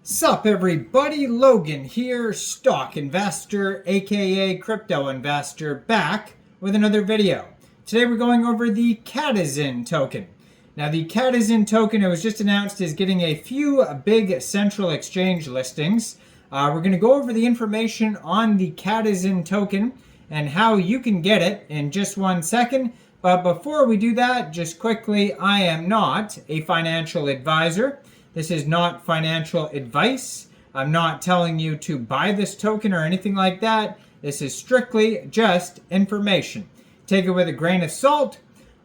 Sup everybody, Logan here, stock investor aka crypto investor, back with another video. Today we're going over the Catizen token. Now the Catizen token, it was just announced, is getting a few big central exchange listings. We're going to go over the information on the Catizen token and how you can get it in just 1 second. But before we do that, just quickly, I am not a financial advisor. This is not financial advice. I'm not telling you to buy this token or anything like that. This is strictly just information. Take it with a grain of salt.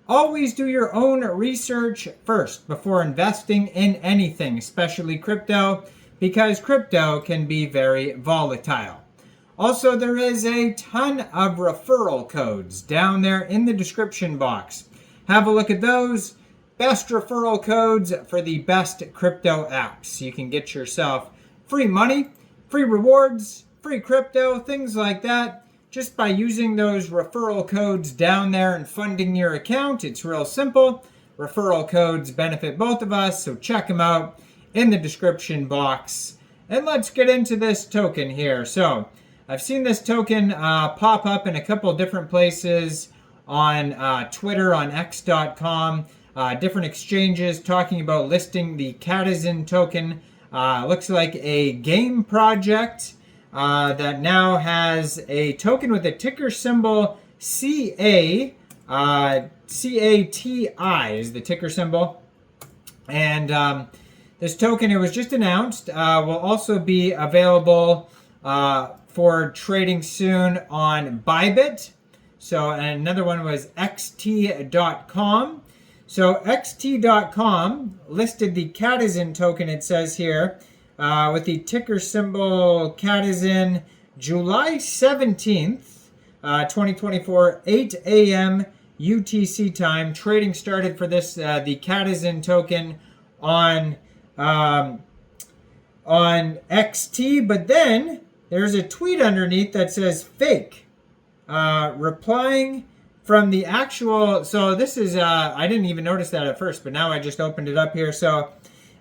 Always do your own research first before investing in anything, especially crypto, because crypto can be very volatile. Also, there is a ton of referral codes down there in the description box. Have a look at those. Best referral codes for the best crypto apps. You can get yourself free money, free rewards, free crypto, things like that, just by using those referral codes down there and funding your account. It's real simple. Referral codes benefit both of us, so check them out in the description box. And let's get into this token here. So I've seen this token pop up in a couple different places on Twitter, on X.com. Different exchanges talking about listing the Catizen token. Looks like a game project that now has a token with a ticker symbol CA. CATI is the ticker symbol. And this token, it was just announced, will also be available for trading soon on Bybit. So and another one was XT.com. So XT.com listed the Catizen token, it says here, with the ticker symbol Catizen, July 17th, 2024, 8 a.m. UTC time. Trading started for this, the Catizen token on XT, but then there's a tweet underneath that says fake, replying from the actual, so this is, I didn't even notice that at first, but now I just opened it up here. So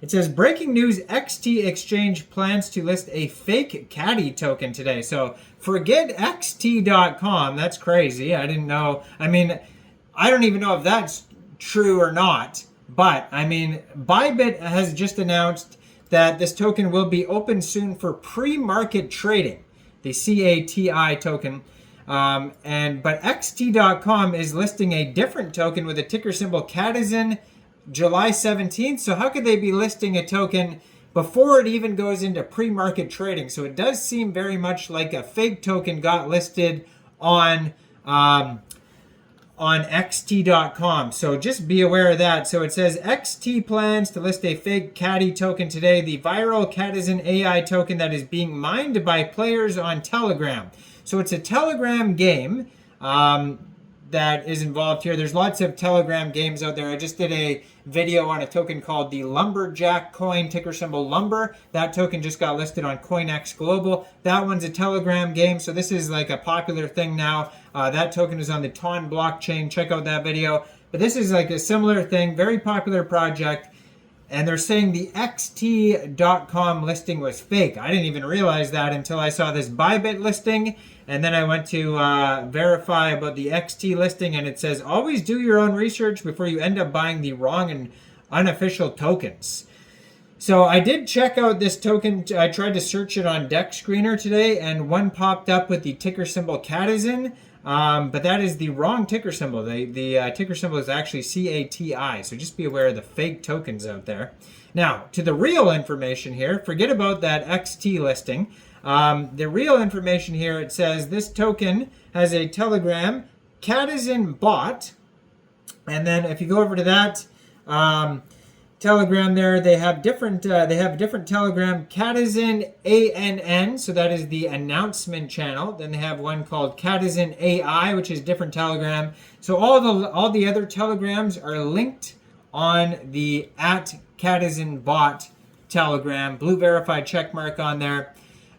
it says, breaking news, XT Exchange plans to list a fake Cati token today. So forget XT.com, that's crazy. I didn't know, I mean, I don't even know if that's true or not, but I mean, Bybit has just announced that this token will be open soon for pre-market trading, the CATI token. But XT.com is listing a different token with a ticker symbol Catizen July 17th. So how could they be listing a token before it even goes into pre-market trading? So it does seem very much like a fake token got listed on XT.com. So just be aware of that. So it says XT plans to list a fake Cati token today, the viral Catizen AI token that is being mined by players on Telegram. So it's a Telegram game that is involved here. There's lots of Telegram games out there. I just did a video on a token called the Lumberjack coin, ticker symbol Lumber. That token just got listed on CoinEx Global. That one's a Telegram game, so this is like a popular thing now. That token is on the Ton blockchain. Check out that video. But this is like a similar thing, very popular project. And they're saying the XT.com listing was fake. I didn't even realize that until I saw this Bybit listing. And then I went to verify about the XT listing, and it says, always do your own research before you end up buying the wrong and unofficial tokens. So I did check out this token. I tried to search it on Deck Screener today, and one popped up with the ticker symbol Catizen. But that is the wrong ticker symbol. The ticker symbol is actually CATI, so just be aware of the fake tokens out there. Now, to the real information here, forget about that XT listing. The real information here, it says this token has a Telegram Catizen bot, and then if you go over to that Telegram there, they have different Telegram Catizen ANN, so that is the announcement channel. Then they have one called Catizen AI, which is different Telegram. So all the other Telegrams are linked on the @Catizen bot Telegram, blue verified check mark on there.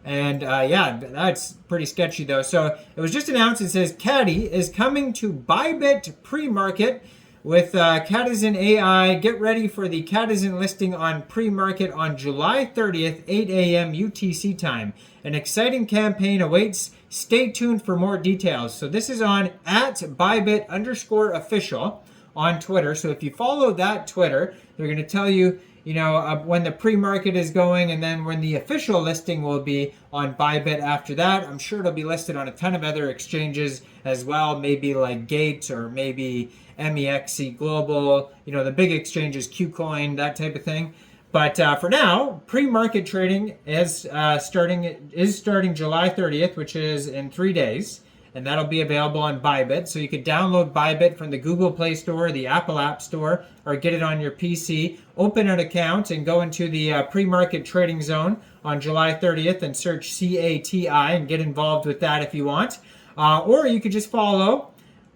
And yeah, that's pretty sketchy though. So it was just announced, it says Cati is coming to Bybit pre-market with Catizen AI. Get ready for the Catizen listing on pre-market on July 30th, 8 a.m. UTC time. An exciting campaign awaits. Stay tuned for more details. So this is on at Bybit_official on Twitter. So if you follow that Twitter, they're going to tell you, when the pre-market is going, and then when the official listing will be on Bybit after that. I'm sure it'll be listed on a ton of other exchanges as well, maybe like Gate or maybe MEXC Global, the big exchanges, KuCoin, that type of thing. But for now, pre-market trading is starting July 30th, which is in 3 days. And that'll be available on Bybit. So you could download Bybit from the Google Play Store, the Apple App Store, or get it on your PC. Open an account and go into the pre-market trading zone on July 30th and search CATI and get involved with that if you want. Or you could just follow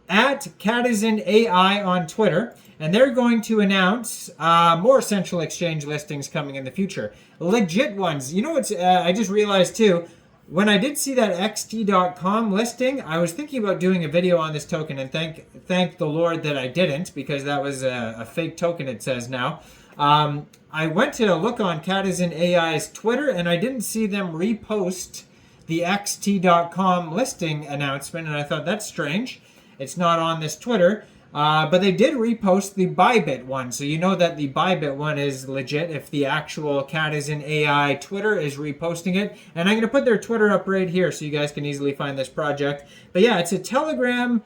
at Catizen AI on Twitter, and they're going to announce more central exchange listings coming in the future. Legit ones. You know what's, I just realized too, when I did see that XT.com listing, I was thinking about doing a video on this token, and thank the Lord that I didn't, because that was a fake token, it says now. I went to look on Catizen AI's Twitter, and I didn't see them repost the XT.com listing announcement, and I thought, that's strange. It's not on this Twitter. But they did repost the Bybit one, so you know that the Bybit one is legit if the actual Catizen AI Twitter is reposting it. And I'm going to put their Twitter up right here so you guys can easily find this project. But yeah, it's a Telegram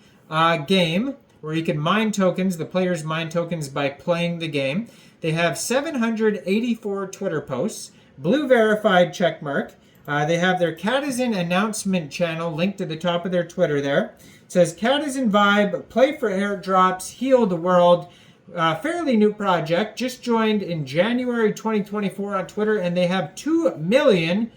game where you can mine tokens, the players mine tokens by playing the game. They have 784 Twitter posts, blue verified checkmark. They have their Catizen announcement channel linked to the top of their Twitter there. It says Catizen Vibe, play for airdrops, heal the world. Fairly new project, just joined in January 2024 on Twitter, and they have 2 million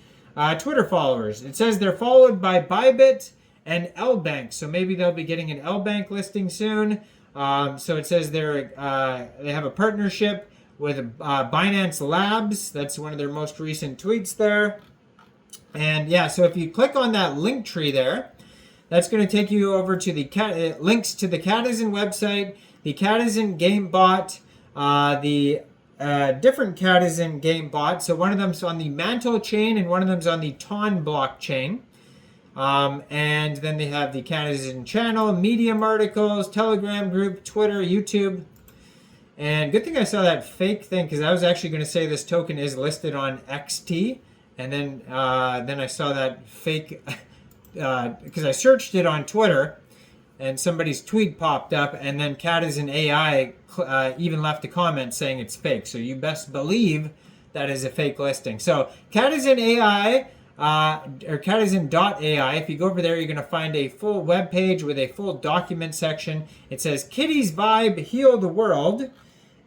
Twitter followers. It says they're followed by Bybit and LBank, so maybe they'll be getting an LBank listing soon. So it says they have a partnership with Binance Labs. That's one of their most recent tweets there. And yeah, so if you click on that link tree there, that's going to take you over to the links to the Catizen website, the Catizen game bot, the different Catizen game bot. So one of them's on the Mantle chain and one of them's on the Ton blockchain. And then they have the Catizen channel, Medium articles, Telegram group, Twitter, YouTube. And good thing I saw that fake thing, because I was actually going to say this token is listed on XT. And then I saw that fake, because I searched it on Twitter, and somebody's tweet popped up, and then Catizen AI even left a comment saying it's fake. So you best believe that is a fake listing. So Catizen AI, or Catizen.ai, if you go over there, you're going to find a full web page with a full document section. It says Kitty's Vibe, Heal the World,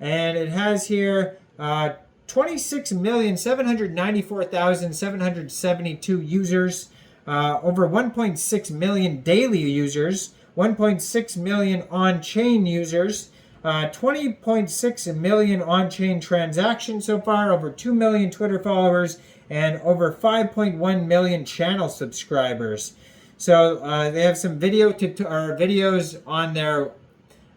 and it has here 26,794,772 users, over 1.6 million daily users, 1.6 million on-chain users, 20.6 million on-chain transactions so far, over 2 million Twitter followers, and over 5.1 million channel subscribers. So they have some videos on their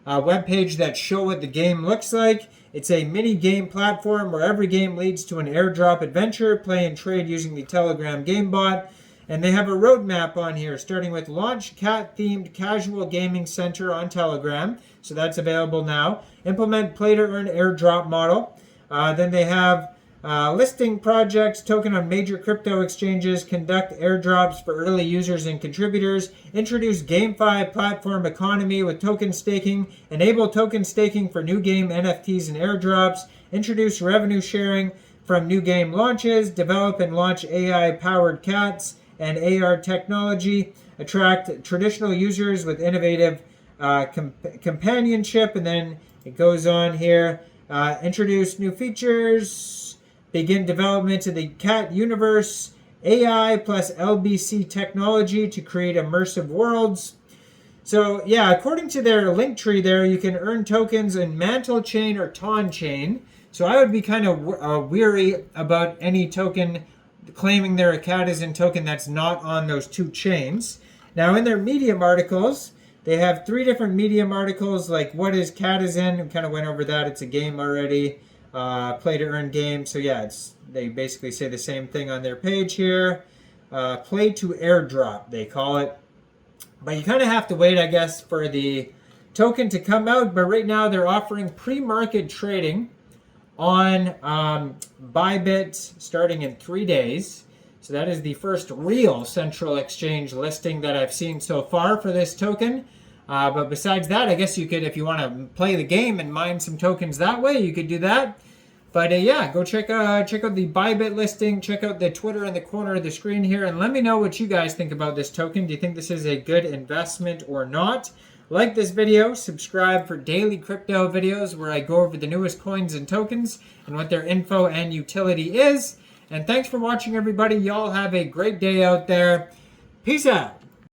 webpage that show what the game looks like. It's a mini game platform where every game leads to an airdrop adventure. Play and trade using the Telegram game bot. And they have a roadmap on here, starting with launch cat-themed casual gaming center on Telegram. So that's available now. Implement play-to-earn airdrop model. Then they have listing projects, token on major crypto exchanges, conduct airdrops for early users and contributors, introduce GameFi platform economy with token staking, enable token staking for new game NFTs and airdrops, introduce revenue sharing from new game launches, develop and launch AI-powered cats and AR technology, attract traditional users with innovative companionship, and then it goes on here, introduce new features, begin development of the cat universe, AI plus LBC technology to create immersive worlds. So yeah, according to their link tree there, you can earn tokens in Mantle chain or Ton chain. So I would be kind of weary about any token claiming they're a Catizen token that's not on those two chains. Now in their Medium articles, They have 3 different Medium articles, like what is Catizen? We kind of went over that. It's a game already, play to earn game. So yeah, they basically say the same thing on their page here. Play to airdrop, they call it. But you kind of have to wait, I guess, for the token to come out. But right now they're offering pre-market trading on Bybit starting in 3 days. So that is the first real central exchange listing that I've seen so far for this token. But besides that, I guess you could, if you want to play the game and mine some tokens that way, you could do that. But yeah, go check out the Bybit listing. Check out the Twitter in the corner of the screen here, and let me know what you guys think about this token. Do you think this is a good investment or not? Like this video, subscribe for daily crypto videos where I go over the newest coins and tokens and what their info and utility is. And thanks for watching, everybody. Y'all have a great day out there. Peace out.